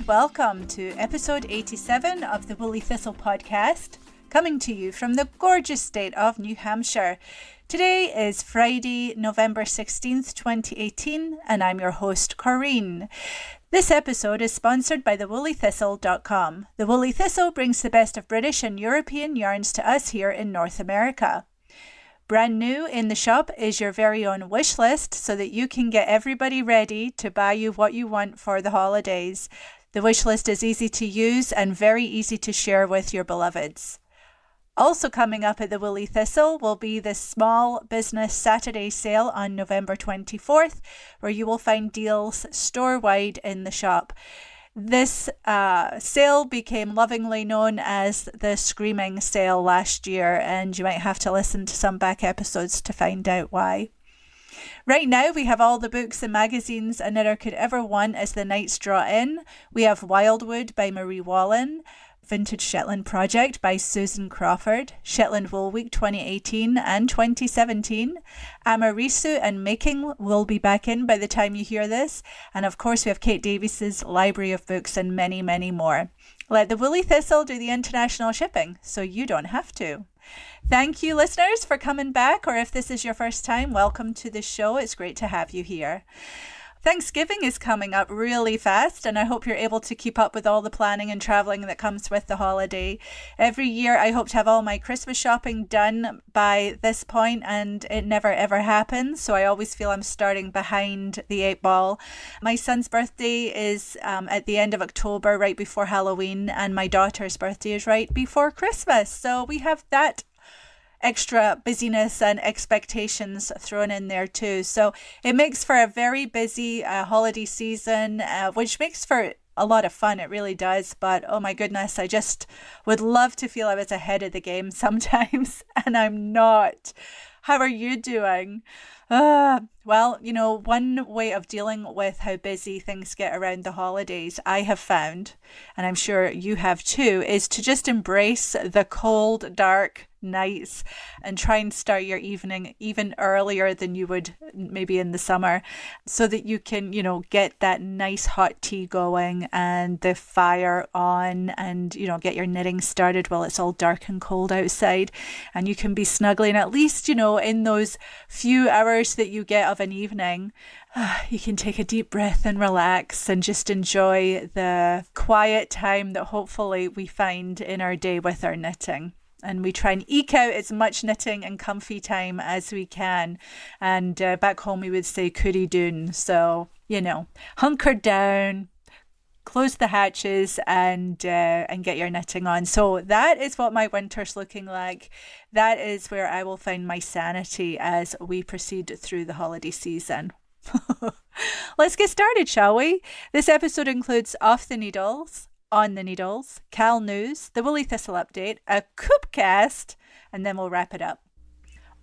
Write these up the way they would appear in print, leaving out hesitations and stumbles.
Welcome to episode 87 of the Woolly Thistle podcast, coming to you from the gorgeous state of New Hampshire. Today is Friday, November 16th, 2018, and I'm your host, Corinne. This episode is sponsored by thewoollythistle.com. The Woolly Thistle brings the best of British and European yarns to us here in North America. Brand new in the shop is your very own Wishlist so that you can get everybody ready to buy you what you want for the holidays. The Wishlist is easy to use and very easy to share with your beloveds. Also coming up at the Woolly Thistle will be the Small Business Saturday sale on November 24th, where you will find deals store-wide in the shop. This sale became lovingly known as the Screaming Sale last year, and you might have to listen to some back episodes to find out why. Right now, we have all the books and magazines a knitter could ever want as the nights draw in. We have Wildwood by Marie Wallen, Vintage Shetland Project by Susan Crawford, Shetland Wool Week 2018 and 2017. Amarisu and Making will be back in by the time you hear this. And of course, we have Kate Davies's Library of Books and many, many more. Let the Woolly Thistle do the international shipping, so you don't have to. Thank you, listeners, for coming back, or if this is your first time, welcome to the show. It's great to have you here. Thanksgiving is coming up really fast, and I hope you're able to keep up with all the planning and traveling that comes with the holiday. Every year, I hope to have all my Christmas shopping done by this point, and it never ever happens, so I always feel I'm starting behind the 8 ball. My son's birthday is at the end of October, right before Halloween, and my daughter's birthday is right before Christmas, so we have that extra busyness and expectations thrown in there too. So it makes for a very busy holiday season, which makes for a lot of fun. It really does. But oh my goodness, I just would love to feel I was ahead of the game sometimes, and I'm not. How are you doing? Well, you know, one way of dealing with how busy things get around the holidays, I have found, and I'm sure you have too, is to just embrace the cold, dark nights and try and start your evening even earlier than you would maybe in the summer, so that you can, you know, get that nice hot tea going and the fire on, and, you know, get your knitting started while it's all dark and cold outside, and you can be snuggly, and at least, you know, in those few hours that you get of an evening, you can take a deep breath and relax and just enjoy the quiet time that hopefully we find in our day with our knitting. And we try and eke out as much knitting and comfy time as we can. And back home we would say Coorie Doon. So, you know, hunker down, close the hatches, and get your knitting on. So that is what my winter's looking like. That is where I will find my sanity as we proceed through the holiday season. Let's get started, shall we? This episode includes Off the Needles, On the Needles, KAL News, the Woolly Thistle update, a coop cast, and then we'll wrap it up.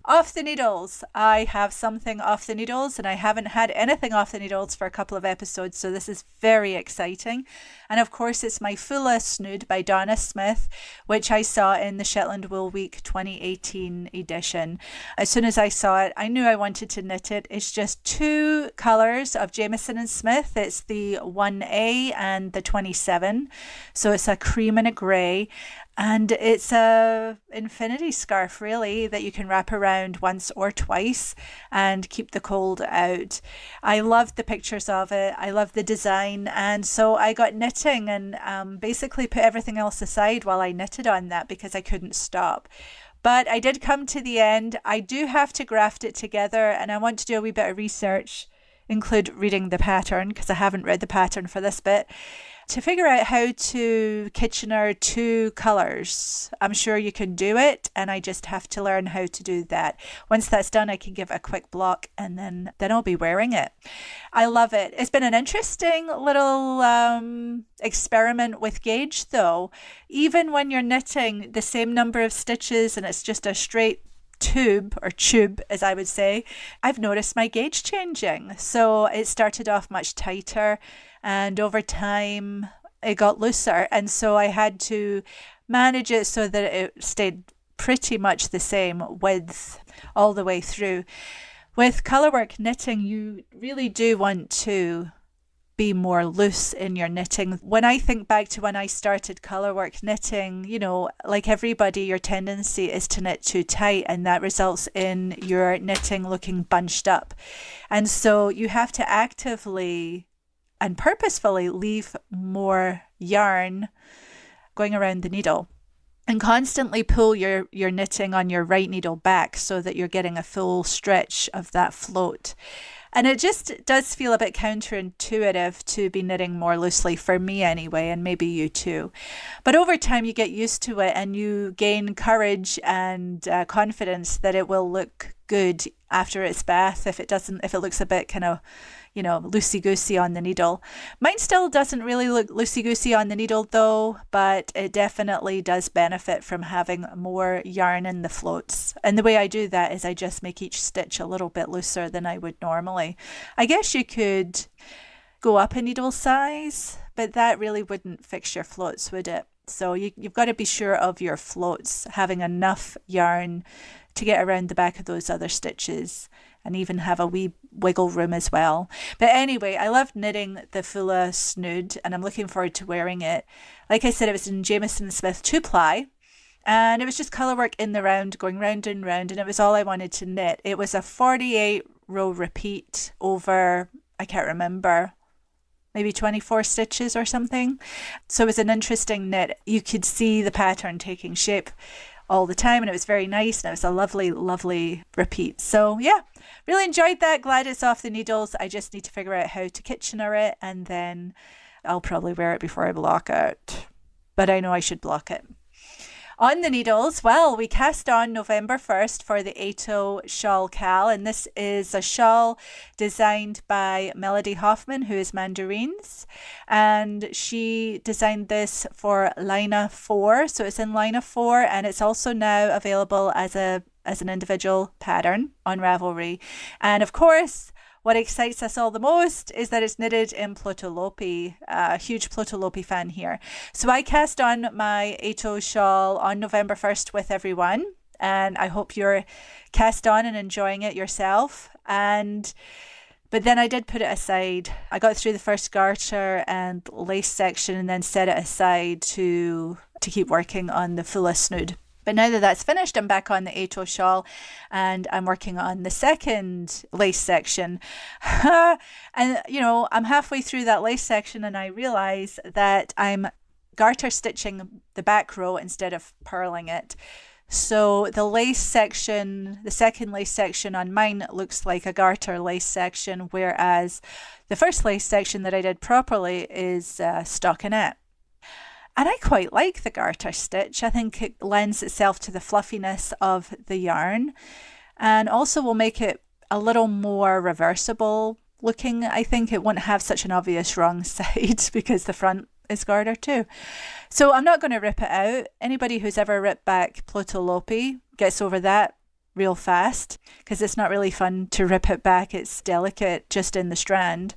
Off the needles. I have something off the needles, and I haven't had anything off the needles for a couple of episodes, so this is very exciting. And of course, it's my Foula Snood by Donna Smith, which I saw in the Shetland Wool Week 2018 edition. As soon as I saw it, I knew I wanted to knit it. It's just 2 colours of Jameson and Smith. It's the 1A and the 27. So it's a cream and a grey. And it's a infinity scarf, really, that you can wrap around once or twice and keep the cold out. I loved the pictures of it. I love the design. And so I got knitting and basically put everything else aside while I knitted on that because I couldn't stop. But I did come to the end. I do have to graft it together, and I want to do a wee bit of research, include reading the pattern, because I haven't read the pattern for this bit. to figure out how to Kitchener 2 colours. I'm sure you can do it, and I just have to learn how to do that. Once that's done, I can give it a quick block, and then I'll be wearing it. I love it. It's been an interesting little experiment with gauge, though. Even when you're knitting the same number of stitches and it's just a straight tube, as I would say, I've noticed my gauge changing. So it started off much tighter, and over time it got looser, and so I had to manage it so that it stayed pretty much the same width all the way through. With colourwork knitting, you really do want to be more loose in your knitting. When I think back to when I started colourwork knitting, like everybody, your tendency is to knit too tight, and that results in your knitting looking bunched up. And so you have to actively and purposefully leave more yarn going around the needle, and constantly pull your knitting on your right needle back so that you're getting a full stretch of that float. And it just does feel a bit counterintuitive to be knitting more loosely, for me anyway, and maybe you too. But over time you get used to it, and you gain courage and confidence that it will look good after its bath if it looks a bit kind of, loosey-goosey on the needle. Mine still doesn't really look loosey-goosey on the needle though, but it definitely does benefit from having more yarn in the floats. And the way I do that is I just make each stitch a little bit looser than I would normally. I guess you could go up a needle size, but that really wouldn't fix your floats, would it? So you've got to be sure of your floats having enough yarn to get around the back of those other stitches, and even have a wee wiggle room as well. But anyway, I love knitting the Foula Snood, and I'm looking forward to wearing it. Like I said, it was in Jameson Smith 2-ply, and it was just colourwork in the round, going round and round, and it was all I wanted to knit. It was a 48 row repeat over, I can't remember, maybe 24 stitches or something. So it was an interesting knit. You could see the pattern taking shape all the time, and it was very nice, and it was a lovely, lovely repeat. So yeah, really enjoyed that. Glad it's off the needles. I just need to figure out how to Kitchener it, and then I'll probably wear it before I block it. But I know I should block it. On the needles, well, we cast on November 1st for the Ato Shawl KAL, and this is a shawl designed by Melody Hoffman, who is Mandarines, and she designed this for Lina 4, so it's in Lina 4, and it's also now available as an individual pattern on Ravelry. And of course, what excites us all the most is that it's knitted in Plotulopi. A huge Plotulopi fan here. So I cast on my Ato shawl on November 1st with everyone, and I hope you're cast on and enjoying it yourself. But then I did put it aside. I got through the first garter and lace section, and then set it aside to keep working on the Foula Snood. But now that that's finished, I'm back on the Ato shawl, and I'm working on the second lace section. And, I'm halfway through that lace section, and I realize that I'm garter stitching the back row instead of purling it. So the lace section, the second lace section on mine looks like a garter lace section, whereas the first lace section that I did properly is stockinette. And I quite like the garter stitch. I think it lends itself to the fluffiness of the yarn, and also will make it a little more reversible looking. I think it won't have such an obvious wrong side because the front is garter too. So I'm not going to rip it out. Anybody who's ever ripped back Plotulopi gets over that real fast, because it's not really fun to rip it back. It's delicate just in the strand.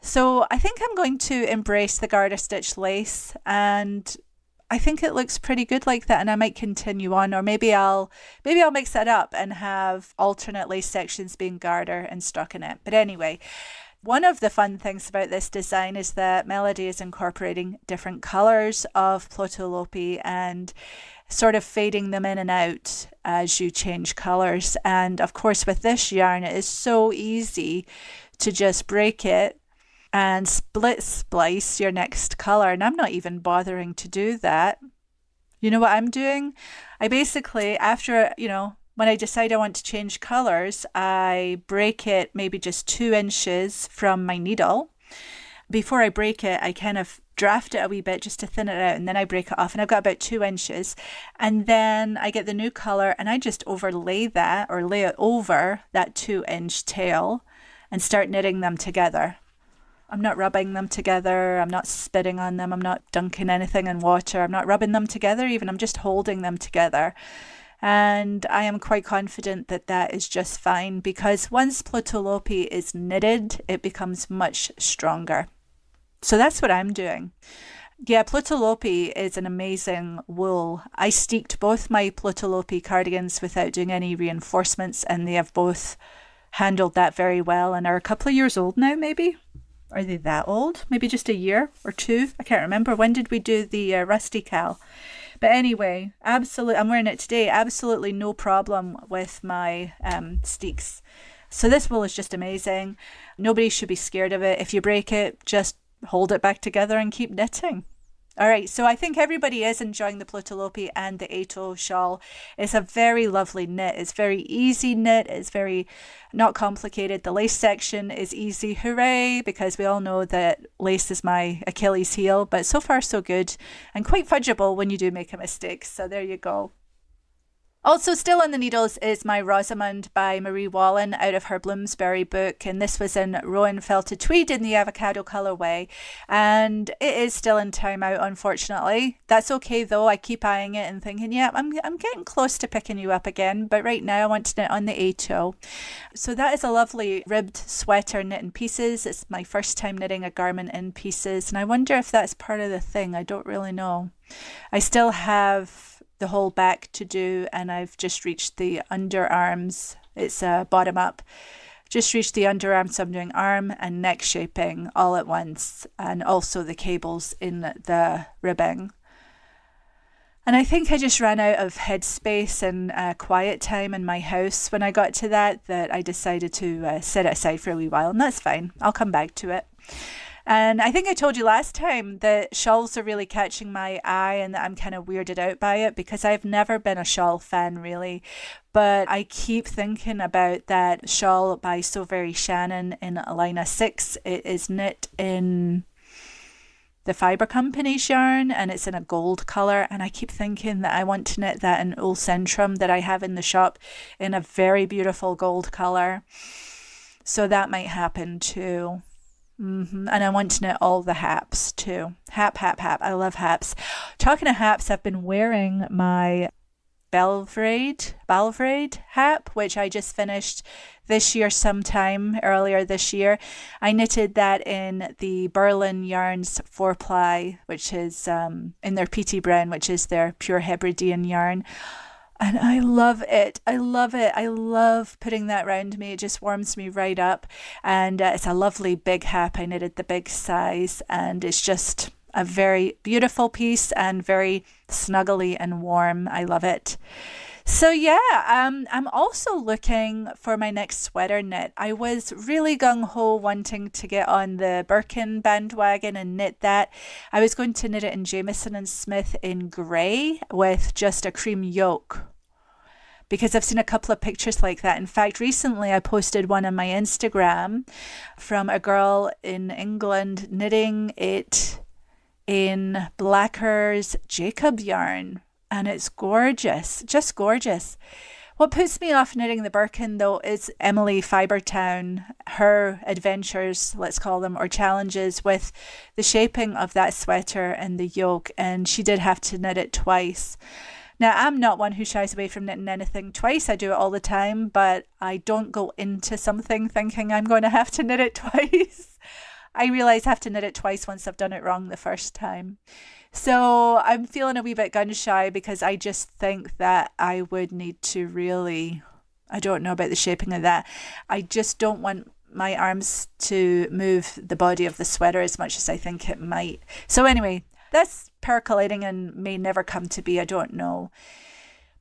So I think I'm going to embrace the garter stitch lace, and I think it looks pretty good like that, and I might continue on, or maybe I'll mix that up and have alternate lace sections being garter and stockinette. But anyway, one of the fun things about this design is that Melody is incorporating different colours of Plotulopi and sort of fading them in and out as you change colours. And of course with this yarn, it is so easy to just break it and split splice your next colour, and I'm not even bothering to do that. You know what I'm doing? I basically, after, when I decide I want to change colours, I break it maybe just 2 inches from my needle, before I break it, I kind of draft it a wee bit just to thin it out, and then I break it off, and I've got about 2 inches. And then I get the new colour and I just overlay that, or lay it over that 2-inch tail, and start knitting them together. I'm not rubbing them together, I'm not spitting on them, I'm not dunking anything in water, I'm not rubbing them together even, I'm just holding them together. And I am quite confident that that is just fine, because once Plotulopi is knitted, it becomes much stronger. So that's what I'm doing. Yeah, Plotulopi is an amazing wool. I steeked both my Plotulopi cardigans without doing any reinforcements, and they have both handled that very well and are a couple of years old now, maybe. Are they that old? Maybe just a year or 2? I can't remember. When did we do the Rusty KAL? But anyway, absolutely, I'm wearing it today. Absolutely no problem with my steeks. So this wool is just amazing. Nobody should be scared of it. If you break it, just hold it back together and keep knitting. All right, so I think everybody is enjoying the Plotulopi and the Ato shawl. It's a very lovely knit. It's very easy knit. It's very not complicated. The lace section is easy. Hooray, because we all know that lace is my Achilles heel, but so far so good, and quite fudgeable when you do make a mistake. So there you go. Also still on the needles is my Rosamund by Marie Wallen out of her Bloomsbury book, and this was in Rowan Felted Tweed in the avocado colourway, and it is still in timeout, unfortunately. That's okay though. I keep eyeing it and thinking, yeah, I'm getting close to picking you up again, but right now I want to knit on the Ato. So that is a lovely ribbed sweater knit in pieces. It's my first time knitting a garment in pieces, and I wonder if that's part of the thing. I don't really know. I still have the whole back to do, and I've just reached the underarms. It's bottom up. Just reached the underarm, so I'm doing arm and neck shaping all at once, and also the cables in the ribbing. And I think I just ran out of headspace and quiet time in my house when I got to that I decided to set it aside for a wee while, and that's fine. I'll come back to it. And I think I told you last time that shawls are really catching my eye, and that I'm kind of weirded out by it, because I've never been a shawl fan really. But I keep thinking about that shawl by So Very Shannon in Alina 6. It is knit in the Fibre Company's yarn, and it's in a gold colour, and I keep thinking that I want to knit that in Wool Centrum that I have in the shop in a very beautiful gold colour. So that might happen too. And I want to knit all the haps too. Hap. I love haps. Talking of haps, I've been wearing my Balvrade hap, which I just finished this year sometime earlier this year. I knitted that in the Berlin Yarns 4-ply, which is in their PT Brown, which is their pure Hebridean yarn. And I love it. I love putting that round me. It just warms me right up. And it's a lovely big hap. I knitted the big size, and it's just a very beautiful piece and very snuggly and warm. I love it. So yeah, I'm also looking for my next sweater knit. I was really gung-ho wanting to get on the Birkin bandwagon and knit that. I was going to knit it in Jameson and Smith in grey with just a cream yoke, because I've seen a couple of pictures like that. In fact, recently I posted one on my Instagram from a girl in England knitting it in Blacker's Jacob yarn. And it's gorgeous, just gorgeous. What puts me off knitting the Birkin though is Emily Fibertown, her adventures, let's call them, or challenges with the shaping of that sweater and the yoke. And she did have to knit it twice. Now, I'm not one who shies away from knitting anything twice. I do it all the time, but I don't go into something thinking I'm going to have to knit it twice. I realise I have to knit it twice once I've done it wrong the first time. So I'm feeling a wee bit gun shy, because I just think that I would need to really, I don't know about the shaping of that. I just don't want my arms to move the body of the sweater as much as I think it might. So anyway, that's percolating and may never come to be. I don't know.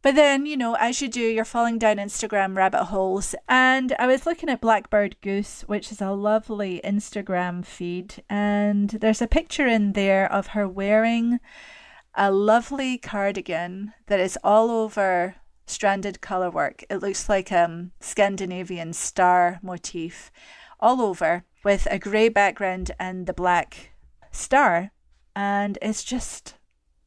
But then, you know, as you do, you're falling down Instagram rabbit holes. And I was looking at Blackbird Goose, which is a lovely Instagram feed. And there's a picture in there of her wearing a lovely cardigan that is all over stranded colourwork. It looks like a Scandinavian star motif all over, with a grey background and the black star. And it's just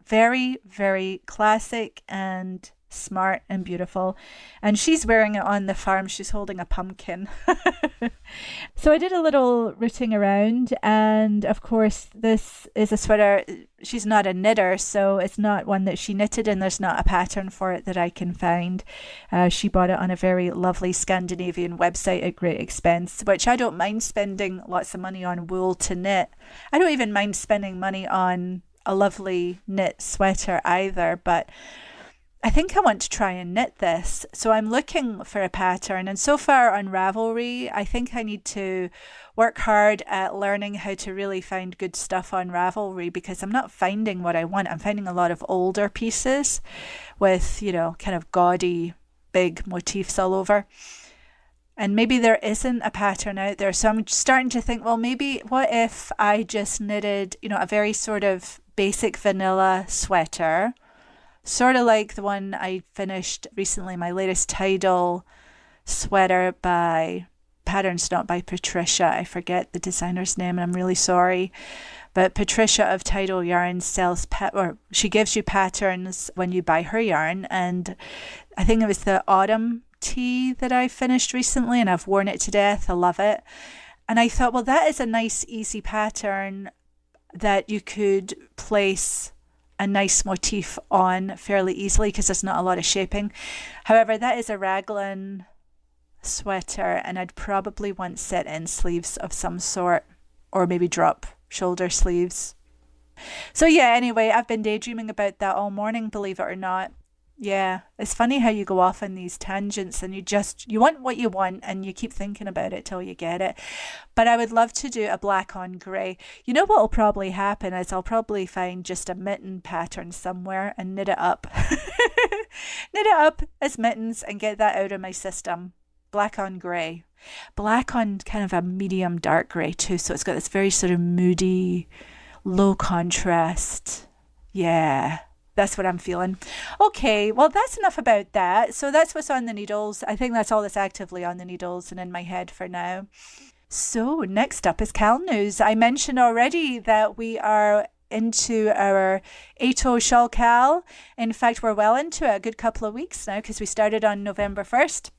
very, very classic and smart and beautiful. And she's wearing it on the farm. She's holding a pumpkin. So I did a little rooting around, and of course this is a sweater. She's not a knitter, so it's not one that she knitted, and there's not a pattern for it that I can find. She bought it on a very lovely Scandinavian website at great expense, which I don't mind spending lots of money on wool to knit. I don't even mind spending money on a lovely knit sweater either, but I think I want to try and knit this. So I'm looking for a pattern, and so far on Ravelry, I think I need to work hard at learning how to really find good stuff on Ravelry, because I'm not finding what I want. I'm finding a lot of older pieces with, kind of gaudy, big motifs all over. And maybe there isn't a pattern out there. So I'm starting to think, well, maybe what if I just knitted, a very sort of basic vanilla sweater, sort of like the one I finished recently, my latest Tidal sweater by Patterns Not by Patricia. I forget the designer's name and I'm really sorry. But Patricia of Tidal Yarns sells, she gives you patterns when you buy her yarn. And I think it was the autumn tee that I finished recently, and I've worn it to death. I love it. And I thought, well, that is a nice, easy pattern that you could place a nice motif on fairly easily because there's not a lot of shaping. However, that is a raglan sweater, and I'd probably want set-in sleeves of some sort, or maybe drop shoulder sleeves. So yeah, anyway, I've been daydreaming about that all morning, believe it or not. Yeah, it's funny how you go off on these tangents and you want what you want and you keep thinking about it till you get it. But I would love to do a black on grey. You know what will probably happen is I'll probably find just a mitten pattern somewhere and knit it up. Knit it up as mittens and get that out of my system. Black on grey. Black on kind of a medium dark grey too. So it's got this very sort of moody, low contrast. Yeah. That's what I'm feeling. Okay, well, that's enough about that. So that's what's on the needles. I think that's all that's actively on the needles and in my head for now. So next up is KAL news. I mentioned already that we are into our 8-0 shawl KAL. In fact, we're well into it, a good couple of weeks now, because we started on November 1st.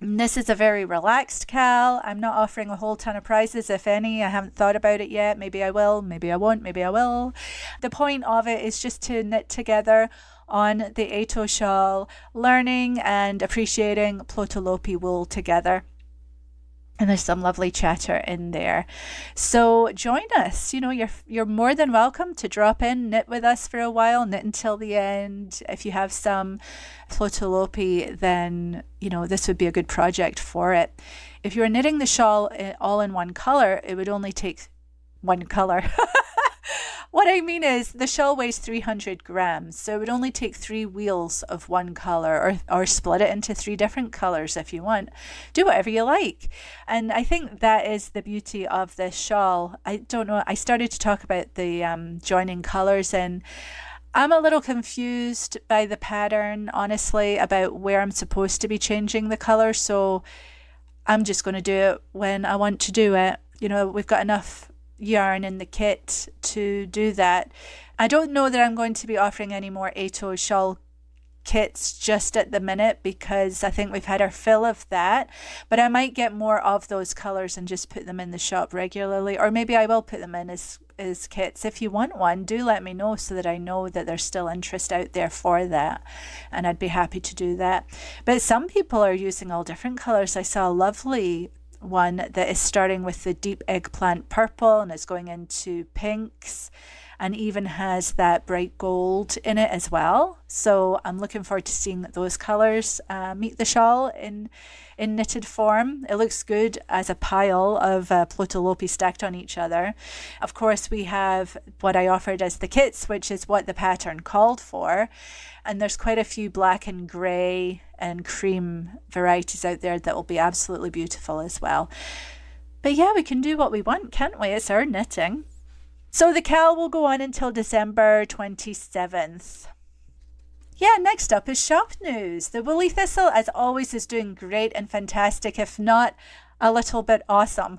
This is a very relaxed KAL. I'm not offering a whole ton of prizes, if any. I haven't thought about it yet. Maybe I will, maybe I won't, maybe I will. The point of it is just to knit together on the 8-0 shawl, learning and appreciating Plotulopi wool together. And there's some lovely chatter in there. So join us. You're more than welcome to drop in, knit with us for a while, knit until the end. If you have some Plotulopi, then, this would be a good project for it. If you were knitting the shawl all in one colour, it would only take one colour. What I mean is the shawl weighs 300 grams, so it would only take 3 wheels of one colour, or split it into 3 different colours if you want. Do whatever you like. And I think that is the beauty of this shawl. I don't know, I started to talk about the joining colours, and I'm a little confused by the pattern, honestly, about where I'm supposed to be changing the colour, so I'm just going to do it when I want to do it. We've got enough yarn in the kit to do that. I don't know that I'm going to be offering any more 8-0 shawl kits just at the minute, because I think we've had our fill of that, but I might get more of those colours and just put them in the shop regularly, or maybe I will put them in as kits. If you want one, do let me know so that I know that there's still interest out there for that, and I'd be happy to do that. But some people are using all different colours. I saw a lovely one that is starting with the deep eggplant purple and is going into pinks, and even has that bright gold in it as well. So I'm looking forward to seeing those colours meet the shawl in knitted form. It looks good as a pile of Plotulopi stacked on each other. Of course, we have what I offered as the kits, which is what the pattern called for. And there's quite a few black and grey and cream varieties out there that will be absolutely beautiful as well. But yeah, we can do what we want, can't we? It's our knitting. So the KAL will go on until December 27th. Yeah, next up is shop news. The Woolly Thistle, as always, is doing great and fantastic, if not a little bit awesome.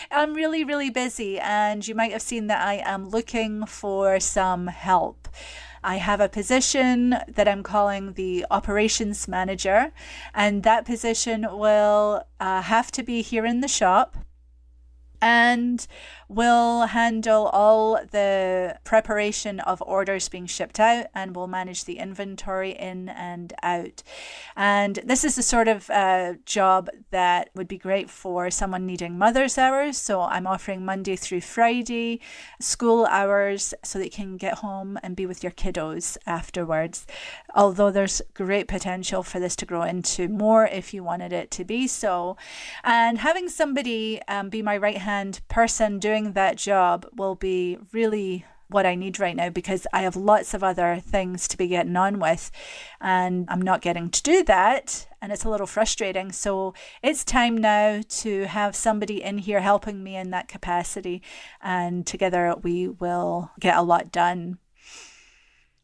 I'm really, really busy, and you might have seen that I am looking for some help. I have a position that I'm calling the operations manager, and that position will have to be here in the shop and will handle all the preparation of orders being shipped out, and will manage the inventory in and out. And this is the sort of job that would be great for someone needing mother's hours. So I'm offering Monday through Friday school hours so that you can get home and be with your kiddos afterwards. Although there's great potential for this to grow into more if you wanted it to be so. And having somebody be my right hand person doing that job will be really what I need right now, because I have lots of other things to be getting on with and I'm not getting to do that, and it's a little frustrating. So it's time now to have somebody in here helping me in that capacity, and together we will get a lot done.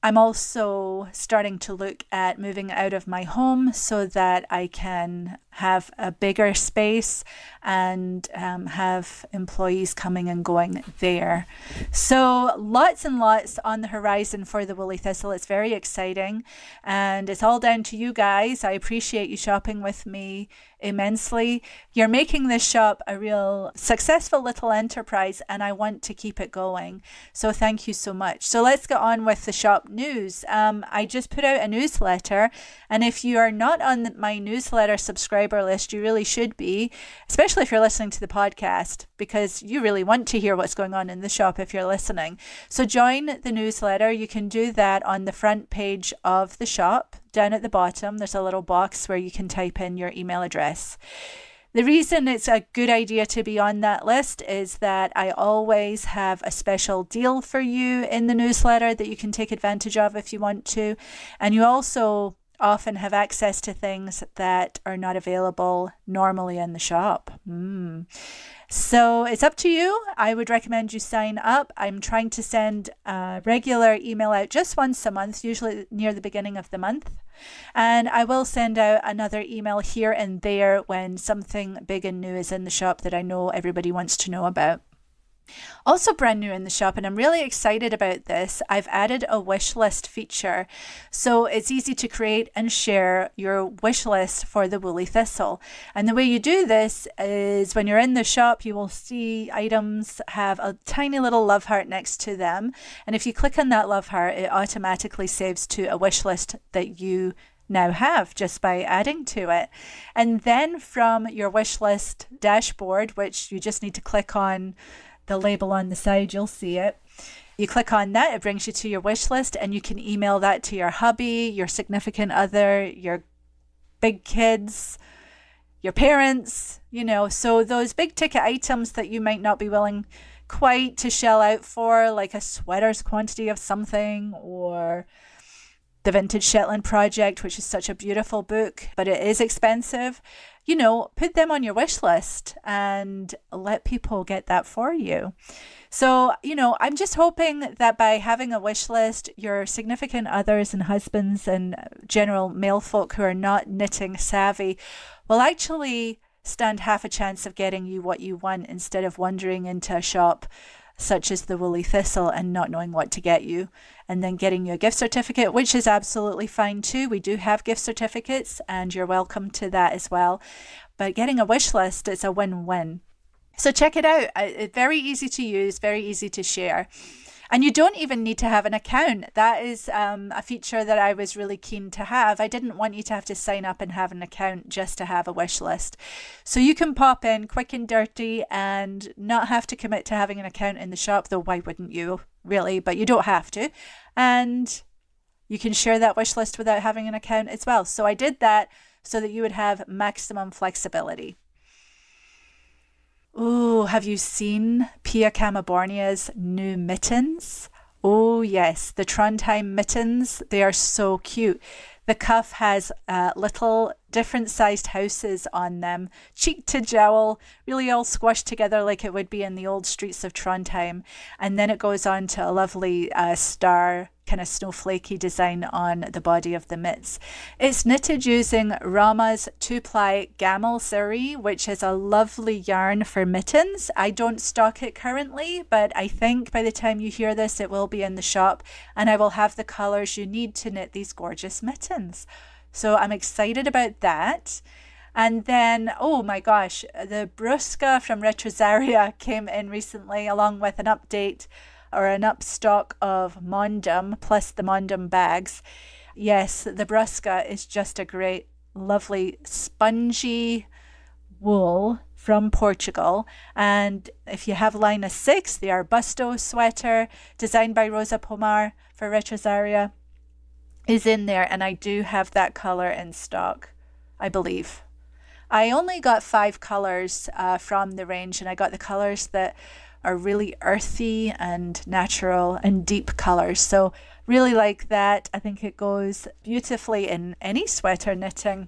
I'm also starting to look at moving out of my home so that I can have a bigger space and have employees coming and going there. So lots and lots on the horizon for the Woolly Thistle. It's very exciting, and it's all down to you guys. I appreciate you shopping with me immensely. You're making this shop a real successful little enterprise, and I want to keep it going. So thank you so much. So let's get on with the shop news. I just put out a newsletter, and if you are not on my newsletter subscriber list, you really should be, especially if you're listening to the podcast, because you really want to hear what's going on in the shop if you're listening. So join the newsletter. You can do that on the front page of the shop. Down at the bottom, there's a little box where you can type in your email address. The reason it's a good idea to be on that list is that I always have a special deal for you in the newsletter that you can take advantage of if you want to. And you also often have access to things that are not available normally in the shop. So it's up to you. I would recommend you sign up. I'm trying to send a regular email out just once a month, usually near the beginning of the month. And I will send out another email here and there when something big and new is in the shop that I know everybody wants to know about. Also brand new in the shop, and I'm really excited about this, I've added a wish list feature. So it's easy to create and share your wish list for the Woolly Thistle. And the way you do this is when you're in the shop, you will see items have a tiny little love heart next to them. And if you click on that love heart, it automatically saves to a wish list that you now have just by adding to it. And then from your wish list dashboard, which you just need to click on the label on the side, you'll see it. You click on that, it brings you to your wish list, and you can email that to your hubby, your significant other, your big kids, your parents, so those big ticket items that you might not be willing quite to shell out for, like a sweater's quantity of something, or the Vintage Shetland Project, which is such a beautiful book, but it is expensive. Put them on your wish list and let people get that for you. So, I'm just hoping that by having a wish list, your significant others and husbands and general male folk who are not knitting savvy will actually stand half a chance of getting you what you want, instead of wandering into a shop such as the Woolly Thistle and not knowing what to get you, and then getting you a gift certificate, which is absolutely fine too. We do have gift certificates and you're welcome to that as well. But getting a wish list, it's a win-win. So check it out. It's very easy to use, very easy to share. And you don't even need to have an account. That is a feature that I was really keen to have. I didn't want you to have to sign up and have an account just to have a wish list. So you can pop in quick and dirty and not have to commit to having an account in the shop, though why wouldn't you, really? But you don't have to. And you can share that wish list without having an account as well. So I did that so that you would have maximum flexibility. Oh, have you seen Pia Kamabornia's new mittens? Oh yes, the Trondheim mittens. They are so cute. The cuff has little different sized houses on them, cheek to jowl, really all squashed together like it would be in the old streets of Trondheim. And then it goes on to a lovely star kind of snowflakey design on the body of the mitts. It's knitted using Rama's 2-ply Gamel Ziri, which is a lovely yarn for mittens. I don't stock it currently, but I think by the time you hear this, it will be in the shop, and I will have the colours you need to knit these gorgeous mittens. So I'm excited about that. And then, oh my gosh, the Brusca from Retrosaria came in recently along with an update or an upstock of Mondum plus the Mondum bags. Yes, the Brusca is just a great, lovely, spongy wool from Portugal. And if you have line of 6, the Arbusto sweater designed by Rosa Pomar for Retrosaria is in there. And I do have that colour in stock, I believe. I only got 5 colours from the range, and I got the colours that are really earthy and natural and deep colours. So really like that. I think it goes beautifully in any sweater knitting.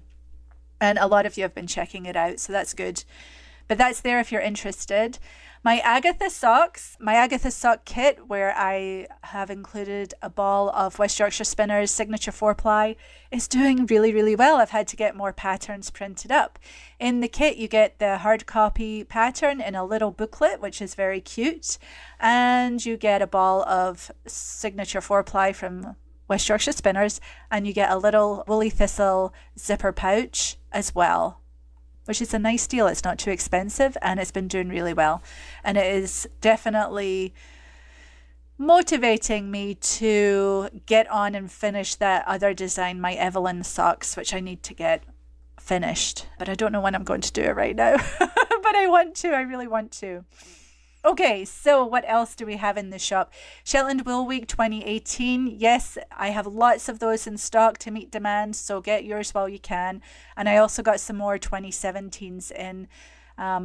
And a lot of you have been checking it out, so that's good. But that's there if you're interested. My Agatha Socks, my Agatha Sock kit, where I have included a ball of West Yorkshire Spinners Signature 4-ply, is doing really, really well. I've had to get more patterns printed up. In the kit, you get the hard copy pattern in a little booklet, which is very cute. And you get a ball of Signature 4-ply from West Yorkshire Spinners, and you get a little Woolly Thistle zipper pouch as well, which is a nice deal. It's not too expensive, and it's been doing really well. And it is definitely motivating me to get on and finish that other design, my Evelyn socks, which I need to get finished. But I don't know when I'm going to do it right now. But I want to. I really want to. Okay, so what else do we have in the shop? Shetland Wool Week 2018. Yes, I have lots of those in stock to meet demand, so get yours while you can. And I also got some more 2017s in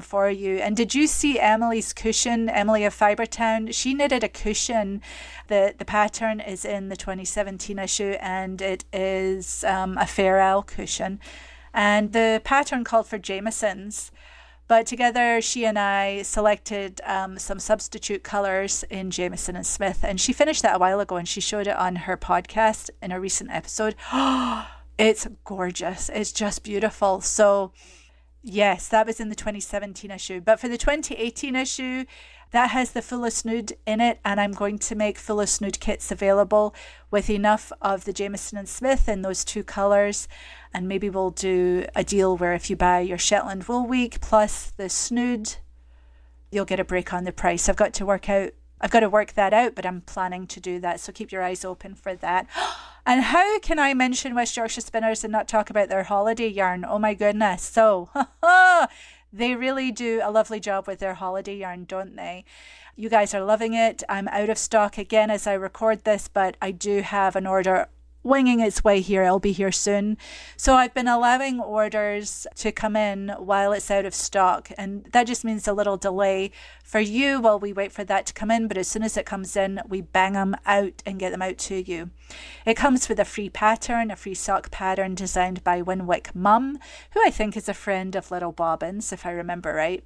for you. And did you see Emily's cushion, Emily of Fibertown? She knitted a cushion. The pattern is in the 2017 issue, and it is a Fair Isle cushion. And the pattern called for Jameson's. But together, she and I selected some substitute colours in Jameson and Smith. And she finished that a while ago, and she showed it on her podcast in a recent episode. It's gorgeous. It's just beautiful. So, yes, that was in the 2017 issue. But for the 2018 issue, that has the Foula Snood in it, and I'm going to make Foula Snood kits available with enough of the Jameson and Smith in those 2 colours. And maybe we'll do a deal where if you buy your Shetland Wool Week plus the Snood, you'll get a break on the price. I've got to work that out, but I'm planning to do that. So keep your eyes open for that. And how can I mention West Yorkshire Spinners and not talk about their holiday yarn? Oh my goodness. So, they really do a lovely job with their holiday yarn, don't they? You guys are loving it. I'm out of stock again as I record this, but I do have an order winging its way here. It'll be here soon. So I've been allowing orders to come in while it's out of stock, and that just means a little delay for you while we wait for that to come in. But as soon as it comes in, we bang them out and get them out to you. It comes with a free pattern, a free sock pattern designed by Winwick Mum, who I think is a friend of Little Bobbins, if I remember right.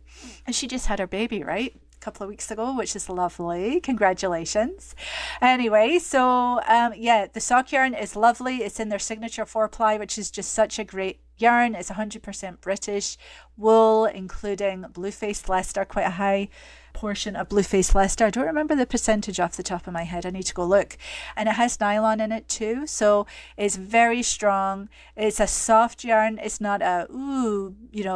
And she just had her baby, right? Couple of weeks ago, which is lovely. Congratulations. Anyway, so the sock yarn is lovely. It's in their signature 4-ply, which is just such a great yarn. It's 100% British wool, including blue-faced Leicester, quite a high portion of blue-faced Leicester. I don't remember the percentage off the top of my head. I need to go look. And it has nylon in it too, so it's very strong. It's a soft yarn. It's not a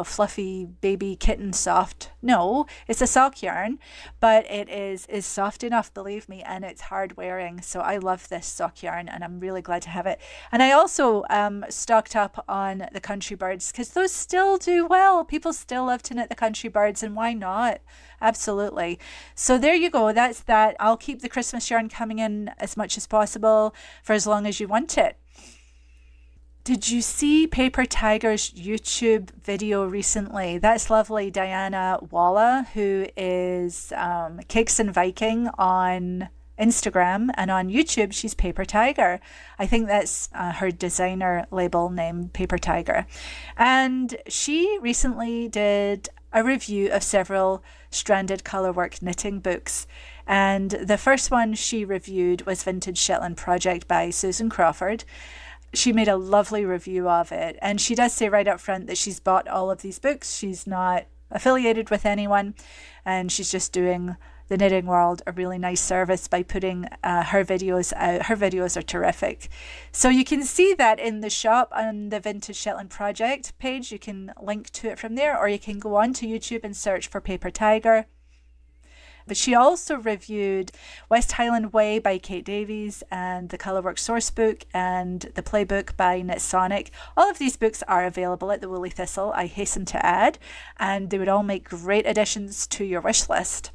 fluffy baby kitten soft. No, it's a sock yarn, but it is soft enough, believe me, and it's hard wearing. So I love this sock yarn, and I'm really glad to have it. And I also stocked up on the country birds, because those still do well. People still love to knit the country birds, and why not? Absolutely. So there you go. That's that. I'll keep the Christmas yarn coming in as much as possible for as long as you want it. Did you see Paper Tiger's YouTube video recently? That's lovely Diana Walla, who is Cakes and Viking on Instagram, and on YouTube she's Paper Tiger. I think that's her designer label name, Paper Tiger. And she recently did a review of several stranded colourwork knitting books. And the first one she reviewed was Vintage Shetland Project by Susan Crawford. She made a lovely review of it. And she does say right up front that she's bought all of these books. She's not affiliated with anyone, and she's just doing the knitting world a really nice service by putting her videos out. Her videos are terrific. So you can see that in the shop on the Vintage Shetland Project page. You can link to it from there, or you can go onto YouTube and search for Paper Tiger. But she also reviewed West Highland Way by Kate Davies and the Colourwork Sourcebook and the Playbook by Knit Sonic. All of these books are available at the Woolly Thistle, I hasten to add, and they would all make great additions to your wish list.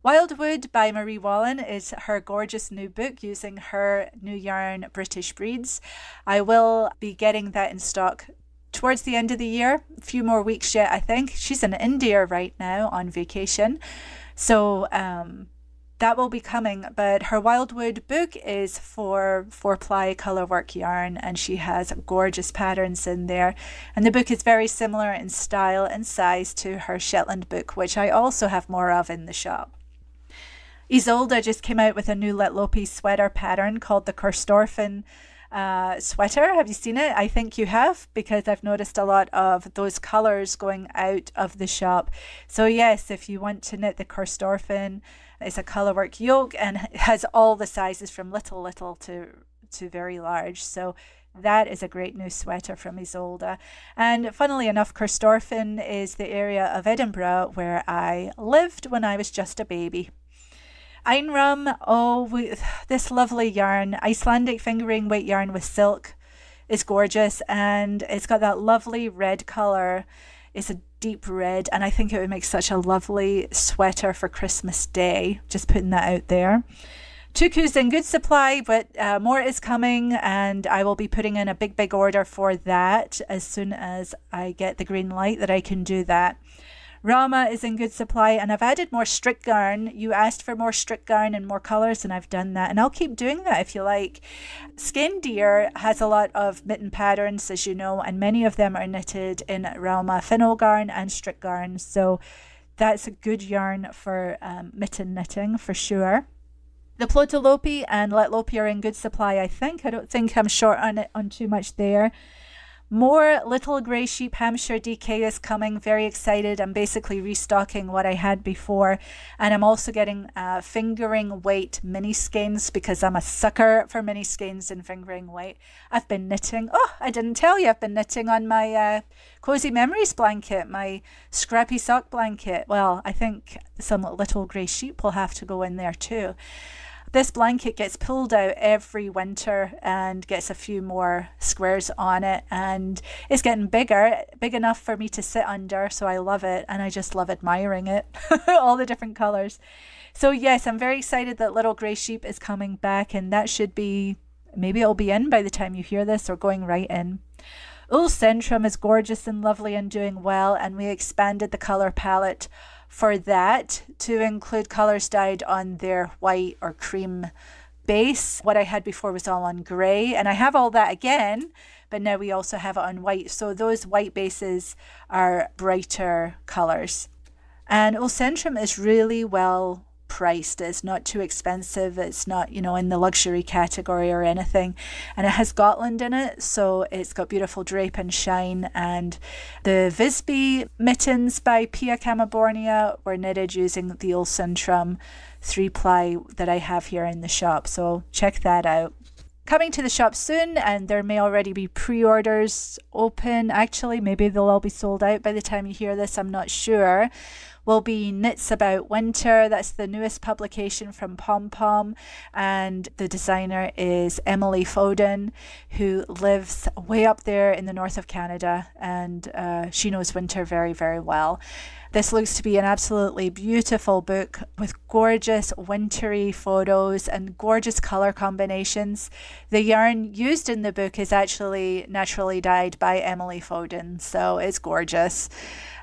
Wildwood by Marie Wallen is her gorgeous new book using her new yarn British Breeds. I will be getting that in stock towards the end of the year, a few more weeks yet I think. She's in India right now on vacation. So that will be coming, but her Wildwood book is for 4-ply colourwork yarn, and she has gorgeous patterns in there. And the book is very similar in style and size to her Shetland book, which I also have more of in the shop. Isolde just came out with a new Plotulopi sweater pattern called the Cursed Orphan sweater. Have you seen it? I think you have, because I've noticed a lot of those colours going out of the shop. So yes, if you want to knit the Cursed Orphan, it's a colourwork yoke and it has all the sizes from little to very large. So that is a great new sweater from Isolde. And funnily enough, Cursed Orphan is the area of Edinburgh where I lived when I was just a baby. Einram, this lovely yarn, Icelandic fingering weight yarn with silk, is gorgeous, and it's got that lovely red colour. It's a deep red, and I think it would make such a lovely sweater for Christmas Day. Just putting that out there. Tuku's in good supply, but more is coming, and I will be putting in a big order for that as soon as I get the green light that I can do that. Rama is in good supply, and I've added more strict yarn. You asked for more strict yarn and more colours, and I've done that, and I'll keep doing that if you like. Skin Deer has a lot of mitten patterns, as you know, and many of them are knitted in Rama Finnold yarn and strict yarn, so that's a good yarn for mitten knitting for sure. The Plotulopi and Letlopi are in good supply, I think. I don't think I'm short on too much there. More Little Grey Sheep Hampshire DK is coming. Very excited. I'm basically restocking what I had before. And I'm also getting fingering weight mini skeins because I'm a sucker for mini skeins and fingering weight. I've been knitting. Oh, I didn't tell you. I've been knitting on my Cozy Memories blanket, my scrappy sock blanket. Well, I think some Little Grey Sheep will have to go in there too. This blanket gets pulled out every winter and gets a few more squares on it, and it's getting bigger, big enough for me to sit under, so I love it, and I just love admiring it, all the different colours. So yes, I'm very excited that Little Grey Sheep is coming back, and that should be, maybe it'll be in by the time you hear this, or going right in. Wool Centrum is gorgeous and lovely and doing well, and we expanded the colour palette for that to include colours dyed on their white or cream base. What I had before was all on grey, and I have all that again, but now we also have it on white. So those white bases are brighter colours. And Wool Centrum is really well priced. It's not too expensive. It's not, in the luxury category or anything. And it has Gotland in it, so it's got beautiful drape and shine. And the Visby mittens by Pia Camabornia were knitted using the Wool Centrum 3-ply that I have here in the shop. So check that out. Coming to the shop soon, and there may already be pre-orders open. Actually, maybe they'll all be sold out by the time you hear this. I'm not sure. Will be Knits About Winter. That's the newest publication from Pom Pom, and the designer is Emily Foden, who lives way up there in the north of Canada, and she knows winter very, very well. This looks to be an absolutely beautiful book with gorgeous wintry photos and gorgeous colour combinations. The yarn used in the book is actually naturally dyed by Emily Foden, so it's gorgeous.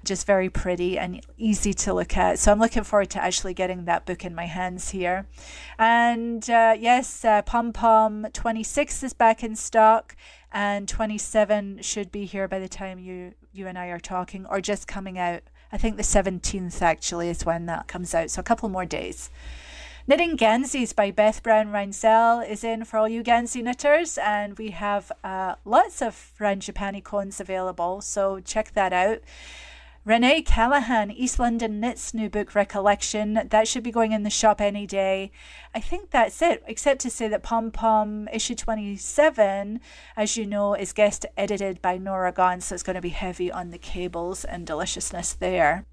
Just very pretty and easy to look at. So I'm looking forward to actually getting that book in my hands here. And yes, Pom Pom 26 is back in stock, and 27 should be here by the time you you and I are talking, or just coming out. I think the 17th actually is when that comes out, so a couple more days. Knitting Gansies by Beth Brown Reinsell is in for all you Gansi knitters, and we have lots of frangipani cones available, so check that out. Renee Callahan, East London Knits new book Recollection, that should be going in the shop any day. I think that's it, except to say that Pom Pom issue 27, as you know, is guest edited by Nora Gaunt, so it's going to be heavy on the cables and deliciousness there.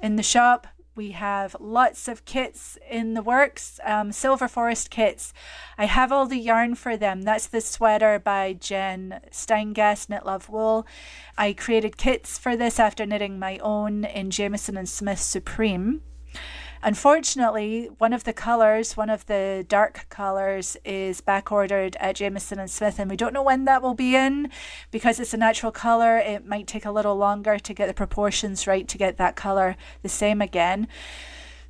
In the shop, we have lots of kits in the works, Silver Forest kits. I have all the yarn for them. That's the sweater by Jen Steingast, Knit Love Wool. I created kits for this after knitting my own in Jamieson and Smith Supreme. Unfortunately, one of the dark colours is back ordered at Jamieson and Smith, and we don't know when that will be in because it's a natural colour. It might take a little longer to get the proportions right to get that colour the same again.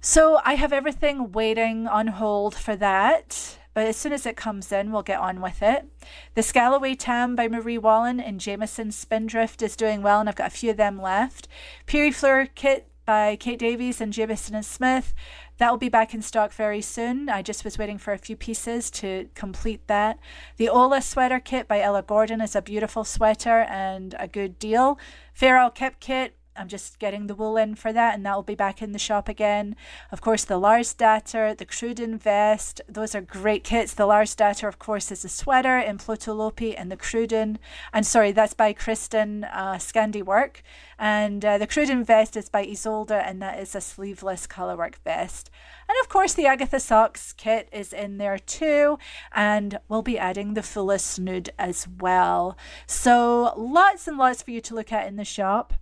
So I have everything waiting on hold for that. But as soon as it comes in, we'll get on with it. The Scalloway Tam by Marie Wallen in Jameson Spindrift is doing well, and I've got a few of them left. Peary Fleur kit by Kate Davies and Jamieson and Smith. That will be back in stock very soon. I just was waiting for a few pieces to complete that. The Ola sweater kit by Ella Gordon is a beautiful sweater and a good deal. Feral Kip kit, I'm just getting the wool in for that, and that will be back in the shop again. Of course, the Lars Datter, the Coorie Doon vest, those are great kits. The Lars Datter, of course, is a sweater in Plotulopi, and the Coorie Doon, and sorry, that's by Kristen Scandi Work. And the Coorie Doon vest is by Isolde, and that is a sleeveless colourwork vest. And of course, the Agatha Socks kit is in there too, and we'll be adding the Foula Snood as well. So lots and lots for you to look at in the shop.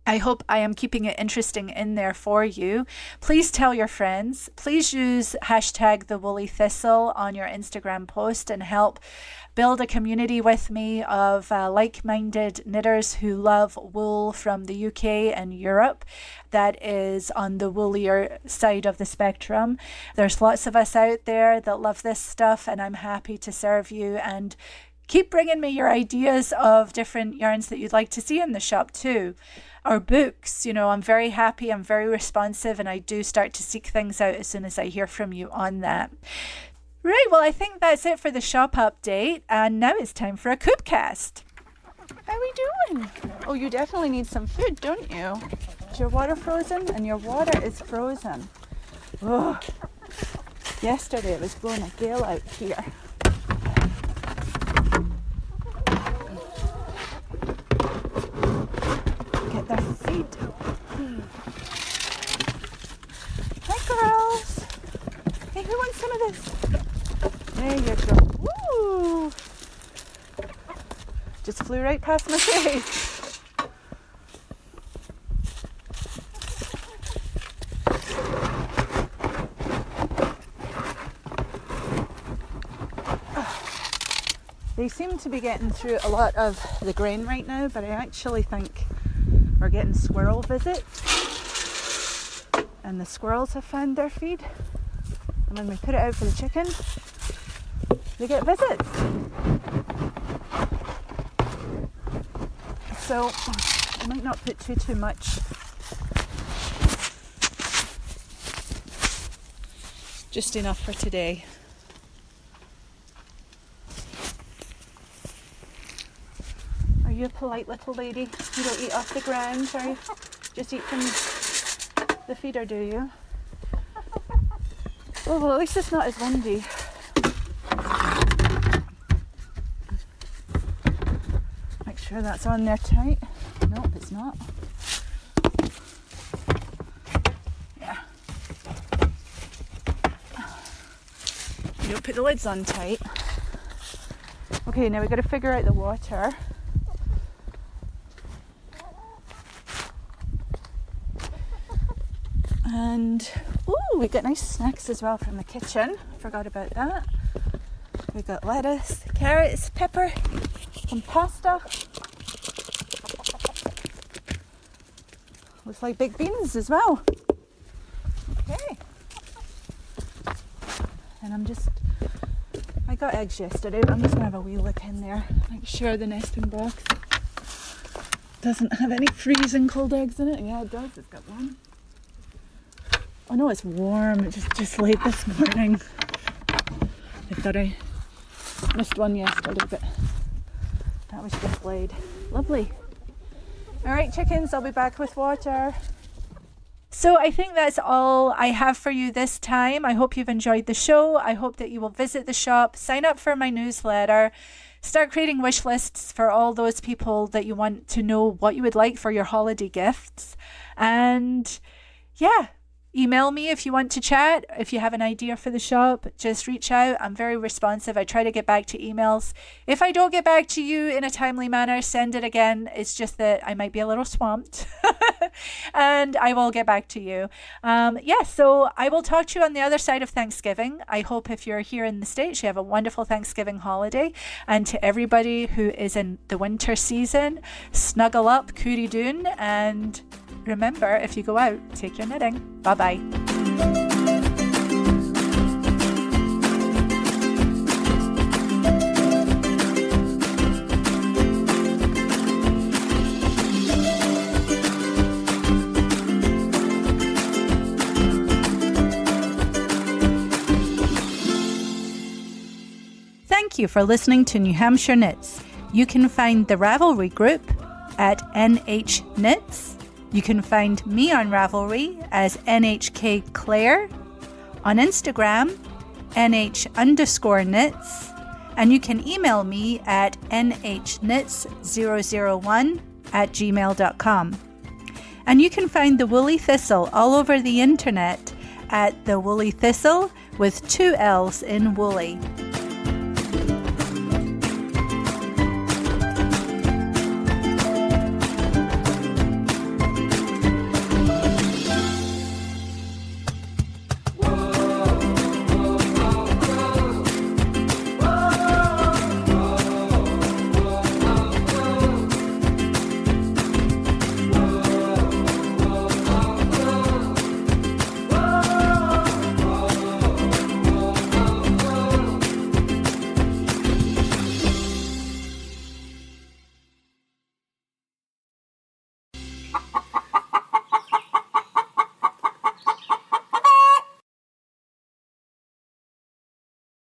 I hope I am keeping it interesting in there for you. Please tell your friends. Please use hashtag the Woolly Thistle on your Instagram post and help build a community with me of like-minded knitters who love wool from the UK and Europe. That is on the woolier side of the spectrum. There's lots of us out there that love this stuff, and I'm happy to serve you, and keep bringing me your ideas of different yarns that you'd like to see in the shop too. Or books, you know, I'm very happy, I'm very responsive, and I do start to seek things out as soon as I hear from you on that. Right, well, I think that's it for the shop update, and now it's time for a Coopcast. How are we doing? Oh, you definitely need some food, don't you? Is your water frozen? And your water is frozen. Oh, yesterday it was blowing a gale out here. Get their feed. Hi, girls. Hey, who wants some of this? There you go. Woo! Just flew right past my face. They seem to be getting through a lot of the grain right now, but I actually think we're getting squirrel visits, and the squirrels have found their feed, and when we put it out for the chicken, they get visits. So I might not put too much. Just enough for today. Are you a polite little lady? You don't eat off the ground, or you just eat from the feeder, do you? Oh, well, at least it's not as windy. Make sure that's on there tight. Nope, it's not. Yeah. You don't put the lids on tight. Okay, now we've got to figure out the water. And, ooh, we got nice snacks as well from the kitchen. Forgot about that. We got lettuce, carrots, pepper, some pasta. Looks like big beans as well. Okay. And I got eggs yesterday, but I'm just going to have a wee look in there. Make sure the nesting box doesn't have any freezing cold eggs in it. Yeah, it does. It's got one. Oh no, it's warm. It just laid this morning. I thought I missed one yesterday, but that was just laid. Lovely. All right, chickens, I'll be back with water. So I think that's all I have for you this time. I hope you've enjoyed the show. I hope that you will visit the shop, sign up for my newsletter, start creating wish lists for all those people that you want to know what you would like for your holiday gifts. And yeah, email me if you want to chat. If you have an idea for the shop, just reach out. I'm very responsive. I try to get back to emails. If I don't get back to you in a timely manner, send it again. It's just that I might be a little swamped. And I will get back to you. So I will talk to you on the other side of Thanksgiving. I hope if you're here in the States, you have a wonderful Thanksgiving holiday. And to everybody who is in the winter season, snuggle up, Coorie Doon, and remember, if you go out, take your knitting. Bye-bye. Thank you for listening to New Hampshire Knits. You can find the Ravelry group at NH Knits. You can find me on Ravelry as NHK Claire, on Instagram, NH_knits, and you can email me at nhknits001@gmail.com. And you can find the Woolly Thistle all over the internet at the Woolly Thistle with 2 L's in Woolly.